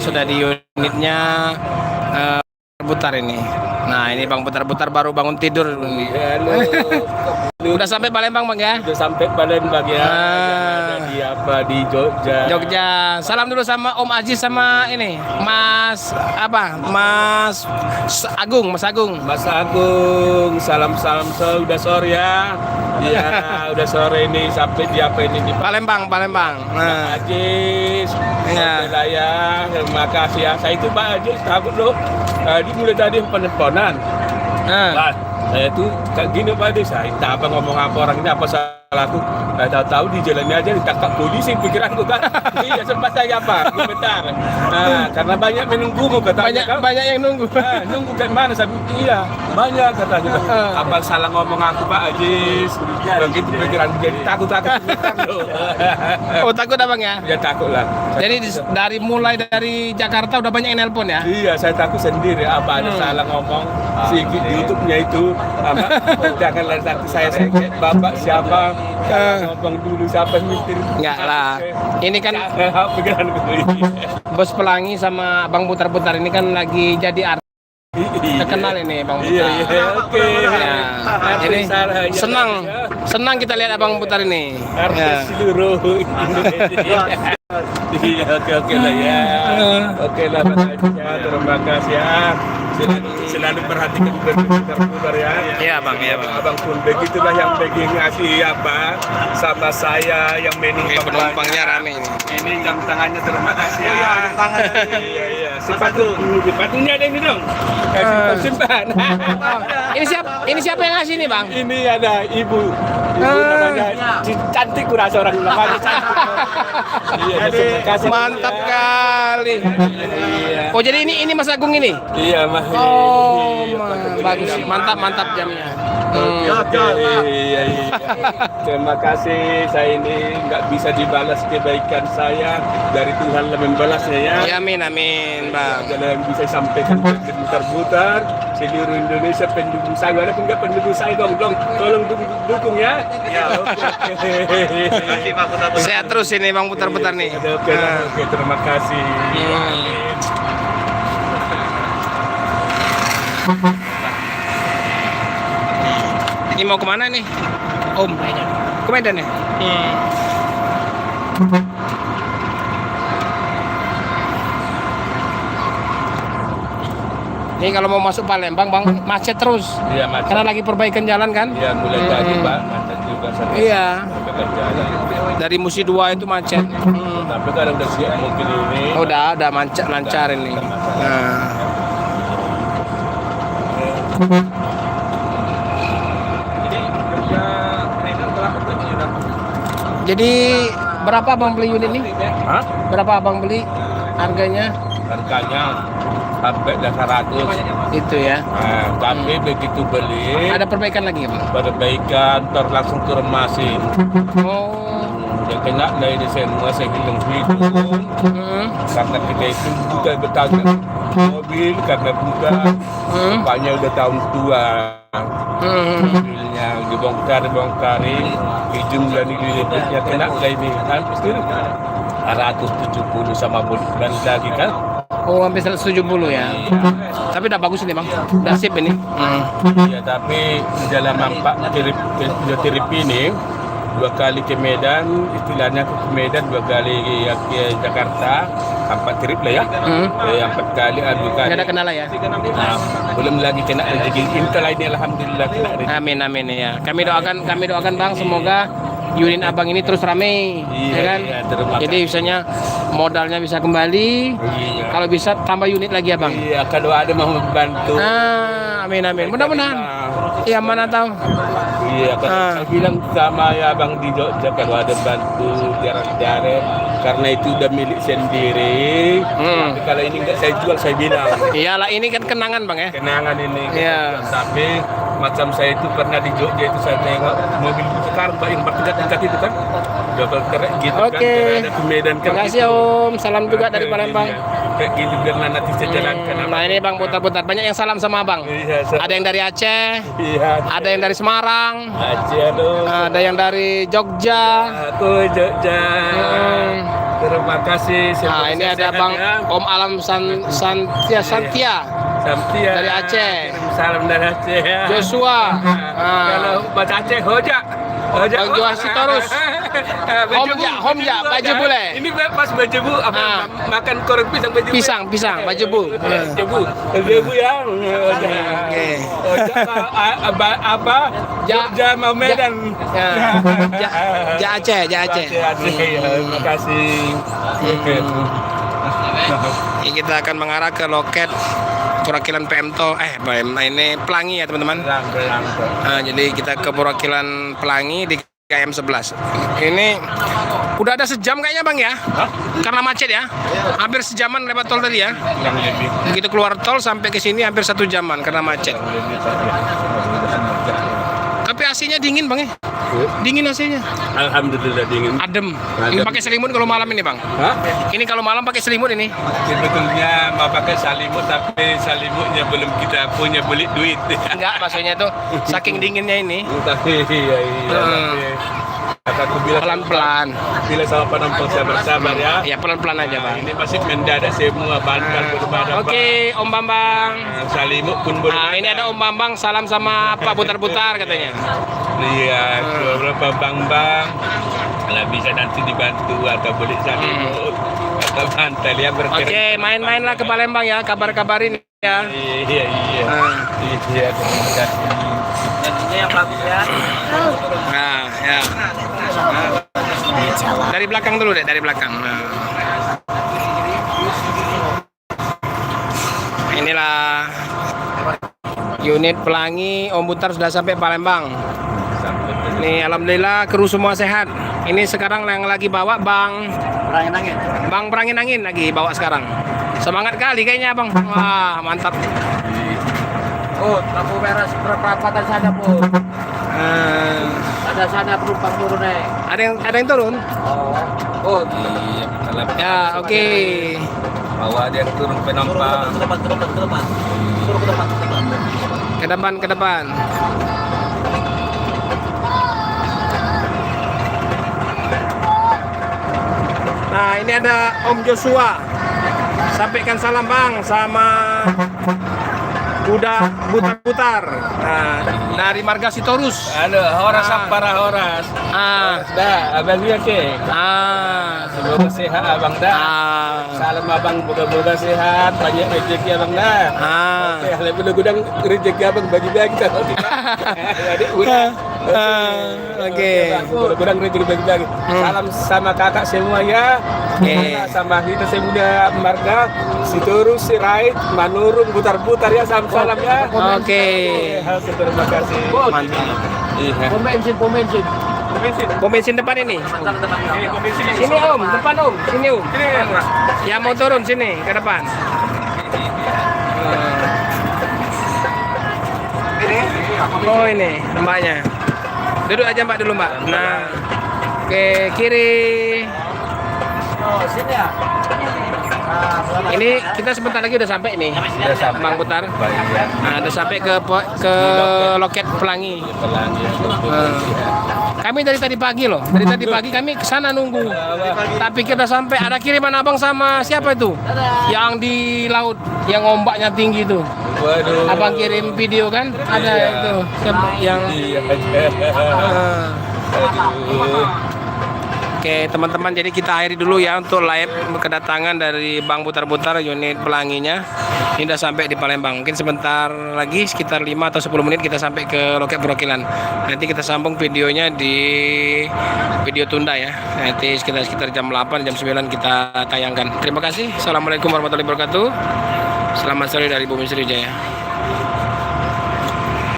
sudah di unitnya putar ini. Nah ini Bang putar-putar baru bangun tidur. Halo. Udah sampai Palembang Bang ya? Udah sampai Palembang ya. Ada di apa di Jogja. Jogja. Salam dulu sama Om Aziz sama ini Mas apa? Mas Agung, Mas Agung. Mas Agung, salam-salam udah sore ya. Iya, udah sore ini sampai di apa ini di Palembang. Nah, Aziz. ya. Ya, terima kasih ya. Saya itu Pak Aziz takut loh. Tadi mulai tadi penelponan. Nah. Pak, saya tuh kayak gini Pak Aziz. Saya entah apa ngomong apa orang ini apa salahku. Tahu-tahu di jalannya aja ditangkap polisi pikiranku kan. Iya sempat saya apa? Bentar. Nah, karena banyak menunggumu katanya. Banyak yang nunggu. Nah, nunggu kan mana? Saya bilang, iya banyak katanya. Abang salah ngomong aku Pak Aziz. Begitu pikiran jadi takut. Oh takut Abang ya? Ya takut lah. Jadi mulai dari Jakarta udah banyak yang nelpon ya? Iya, saya takut sendiri apa ada salah ngomong sedikit di YouTube-nya itu apa jangan lari hati saya kayak bapak siapa ngomong dulu siapa yang mikir Enggak lah. Ini kan pikiran gue. Bos Pelangi sama Bang Putar-Putar ini kan lagi jadi artis terkenal ini Bang Putar. Iya, oke. Ya, ini senang kita lihat Abang Putar ini. Artis seluruh Indonesia. Iya, oke lah ya. Oke lah, terima kasih ya. Selalu perhatikan putar-putar ya. Iya Bang, iya Bang. Abang pun begitulah yang begini ngasih apa sama saya yang Penumpangnya rame ini. Ini jam tangannya terima kasih ya. Iya. Sepatunya ada ini dong. Kasih simpan. Ini siapa yang ngasih nih Bang? Ini ada ibu namanya cantik kurasa orang namanya cantik. Iya, terima kasih. Mantap kali. Iya. Oh jadi ini Mas Agung ini? Iya, Mas. Oh, bagus. Mantap jamnya. Iya. Terima kasih. Saya ini nggak bisa dibalas kebaikan saya dari Tuhan lah membalasnya ya. Ya, amin Bang. Ada yang bisa sampaikan putar-putar seluruh Indonesia pendukung saya. Ada pun nggak pendukung saya dong, tolong dukung ya. Ya, oke. Sehat terus ini Bang Putar-Putar nih. Oke, terima kasih. Ini mau kemana nih? Om, ke Medan ya? Ini kalau mau masuk Palembang, Bang, macet terus. Iya, macet. Karena lagi perbaikan jalan kan? Iya, mulai tadi Pak, macet juga sana. Iya. Perbaikan jalan. Dari Musi 2 itu macet. Tapi kadang udah siap mungkin ini. Oh, udah lancar ini. Nah. Jadi berapa Bang beli unit ini? Hah? Berapa Abang beli harganya? Harganya sampai 100. Itu ya. Nah, tapi begitu beli Ada perbaikan lagi ya Bang? perbaikan langsung turun mesin. Oh. Dia kena dari semua saya hitung karena kita itu bukan bertanggung mobil karena bukan bapaknya udah tahun tua. Mobilnya dibongkarin jumlah nilainya kena kayak ini hampir 170 sama bulan lagi kan. Oh, hampir 170 ya. Tapi udah bagus ini Bang. Udah sip ini. Iya, tapi dalam nampak trip ini 2 kali ke Medan, istilahnya ke Medan 2 kali ke Jakarta, 4 trip lah ya. 4 kali, 2 kali. Nggak ada kendala ya? Nah, belum lagi kena rezeki. Intel ini alhamdulillah kena rezeki. Amin ya. Kami doakan Bang semoga unit Abang ini terus rame, ya kan? Iya, terima kasih. Jadi misalnya modalnya bisa kembali. Iya. Kalau bisa tambah unit lagi ya Bang. Iya, kalau ada mau membantu. Amin. Mudah-mudahan. Iya, mana tahu. Iya, kan saya bilang sama ya Bang di Jogja kalau ada bantu jarak-jarak karena itu udah milik sendiri. Tapi kalau ini nggak saya jual, saya bilang. Iyalah, ini kan kenangan Bang ya. Kenangan ini. Iya. Tapi macam saya itu pernah di Jogja itu saya tengok mobil sekarang Pak yang bertingkat-tingkat itu kan. Double kerek gitu kan. Oke. Ada ke Medan kan. Terima kasih Om. Salam juga dari Palembang. Kayak gitu biar nanti saya jalankan. Nah ini Bang putar-putar banyak yang salam sama Abang. Iya, Ada yang dari Aceh, iya. ada yang dari Semarang, Aceh dong. ada yang dari Jogja. Aku Jogja. terima kasih. Nah, ini ada Bang Om Alam Santia dari Aceh. Salam dari Aceh. Joshua. Kalau bahasa Aceh Hoja. Bang Sitorus. Homja, baju boleh. Ini pas baju bu makan korek pisang baju. Pisang, baju bu. Baju ya. Oke. Apa? Jogja mau Medan. Aceh. Terima kasih. Ini kita akan mengarah ke loket perwakilan PMTO ini Pelangi ya teman-teman. Nah, jadi kita ke perwakilan Pelangi di KM 11. Ini udah ada sejam kayaknya Bang ya? Karena macet ya. Hampir sejaman lewat tol tadi ya. Begitu keluar tol sampai ke sini hampir 1 jaman karena macet. Tapi AC-nya dingin Bang ya? Dingin AC-nya. Alhamdulillah dingin. Adem. Ini pakai selimut kalau malam ini Bang? Ini kalau malam pakai selimut ini? Sebetulnya mau pakai selimut tapi selimutnya belum kita punya beli duit. Enggak, maksudnya tuh saking dinginnya ini. Tapi aku bilang Pelan-pelan. bila sama penumpang sabar-sabar ya. Ya pelan-pelan aja Bang. Ini masih mendadak semua bahan-bahan berbadan. Oke, Om Bambang. Selimut pun boleh. Nah, ini ada Om Bambang salam sama Pak Butar-Butar katanya. Iya, beberapa bang-bang. Kalau bisa nanti dibantu atau boleh selimut atau bantal ya berkira. Oke, main-mainlah ke Palembang ya, kabar-kabarin ya. Iya. Iya, terima kasih. Ini yang bagus ya. Nah, ya. Dari belakang dulu deh, dari belakang. Nah. Inilah unit Pelangi Om Butar sudah sampai Palembang. Nih, alhamdulillah kru semua sehat. Ini sekarang yang lagi bawa Bang Perangin Angin lagi bawa sekarang. Semangat kali kayaknya Bang. Wah, mantap. Oh, lampu merah perapatan sana pun. Ada sana penumpang turun nih. Ada yang turun? Oh. Iya, kalau Ya, oke. bawa dia turun penumpang. Ke depan. Nah, ini ada Om Joshua. Sampaikan salam Bang sama kuda Butar-Butar. Nah, dari Marga Sitorus. Halo, horas para horas. Dah, abang dia ke. Semoga sehat abang dah. Salam abang, moga-moga sehat, banyak rezeki abang dah. Oke, lebih gudang rezeki abang bagi-bagi kita. Adik udah. Oke. Gudang rezeki bagi-bagi. Salam sama kakak semua ya. Sama kita semua Marga Sitorus, Sirait, Manurung, Butar-Butar ya, salam ya. Oke. Terima kasih. Mantap. Pom bensin Depan ini. Sini Sini Om, depan Om. Sini Om. Ya mau turun sini ke depan. Oh ini mbaknya. Duduk aja Mbak dulu Mbak. Nah, ke kiri. Oh, sini ya. Ini kita sebentar lagi udah sampai nih. Udah sampai. Bang Butar. Nah, udah sampai ke loket Pelangi. Kami dari tadi pagi loh. Dari tadi pagi kami ke sana nunggu. Tapi kita sampai ada kiriman Abang sama siapa itu? Yang di laut, yang ombaknya tinggi itu. Waduh. Abang kirim video kan? Ada itu. Siapa yang Oke teman-teman, jadi kita akhiri dulu ya untuk live kedatangan dari Bang Butar-Butar unit Pelanginya. Ini udah sampai di Palembang. Mungkin sebentar lagi sekitar 5 atau 10 menit kita sampai ke loket perwakilan. Nanti kita sambung videonya di video tunda ya. Nanti sekitar jam 8 jam 9 kita tayangkan. Terima kasih. Assalamualaikum warahmatullahi wabarakatuh. Selamat sore dari Bumi Sriwijaya.